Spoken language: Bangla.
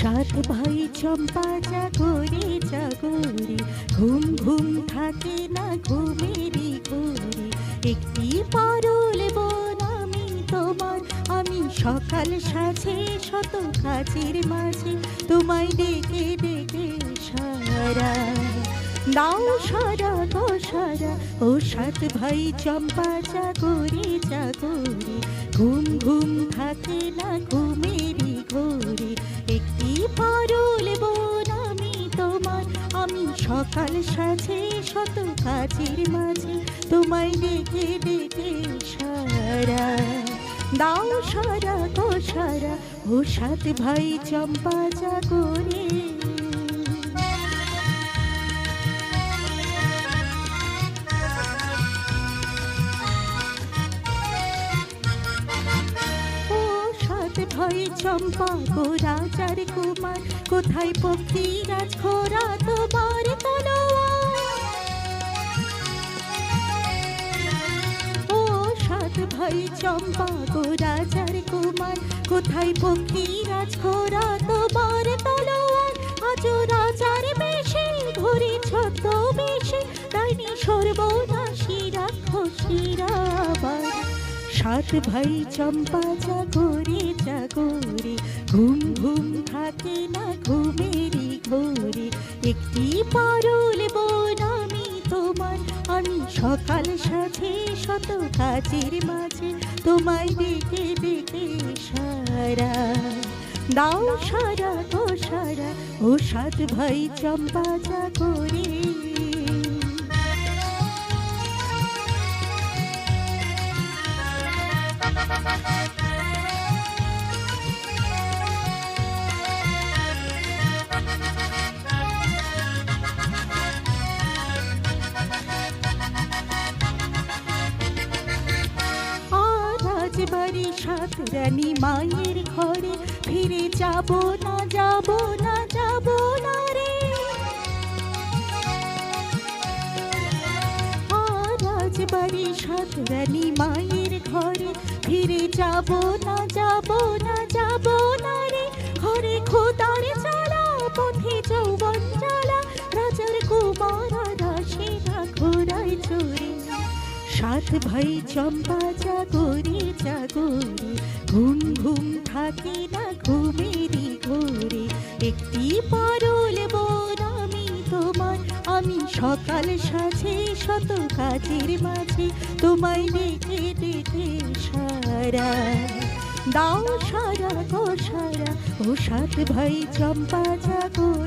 সাত ভাই চম্পা জাগরে জাগরে, ঘুম ঘুম থাকে না ঘুমেরই ঘোরে। একটি পারুল বোন আমি তোমার, আমি সকাল সাজে শত কাজের মাঝে তোমায় ডেকে ডেকে সারা দাও সারা গো সারা। ও সাত ভাই চম্পা জাগরে জাগরে, ঘুম ঘুম থাকে না ঘুমেরই ঘোরে। একটি পারুল বোন আমি তোমার, আমি সকাল সাজে শত কাজের মাঝে তোমায় ডেকে ডেকে সারা দাও সারা গো সারা। ও সাত ভাই চম্পা জাগরে। ভাই চম্পা গো রাজার কুমার, কোথায় পক্ষীরাজ খোরা তোমার তলোয়ার। ও সাত ভাই চম্পা গো রাজার কুমার, কোথায় পক্ষীরাজ খোরা তোমার তলোয়ার। আজ রাজার বেশে ঘুরে ছদ্ম বেশে, ডাইনি সর্বনাশী রাক্ষসীরা আবার। সাত ভাই চম্পা জাগরে জাগরে, ঘুম ঘুম থাকে না ঘুমেরই ঘোরে। একটি পারুল বোন আমি তোমার, আমি সকাল সাজে শত কাজের মাঝে তোমায় ডেকে ডেকে সারা দাও সারা গো সারা। ও সাত ভাই চম্পা জাগরে। রাজবাড়ি সাত রানী মায়ের ঘরে, ফিরে যাব না যাব না যাব না রে। রাজবাড়ি সাত রানী মায়ের ঘরে, ফিরে যাব না যাব না যাব না রে। ঘরে খোদার জ্বালা পথে যৌবন জ্বালা, রাজার কুমাররা সেরা ঘোড়ায় চড়ে। সাত ভাই চম্পা জাগরে জাগরে, ঘুম ঘুম থাকে না ঘুমেরই ঘোরে। একটি পারুল বোন আমি তোমার, আমি সকাল সাজে শত কাজের মাঝে তোমায় ডেকে ডেকে সারা দাও সারা গো সারা। ও সাত ভাই চম্পা জাগরে।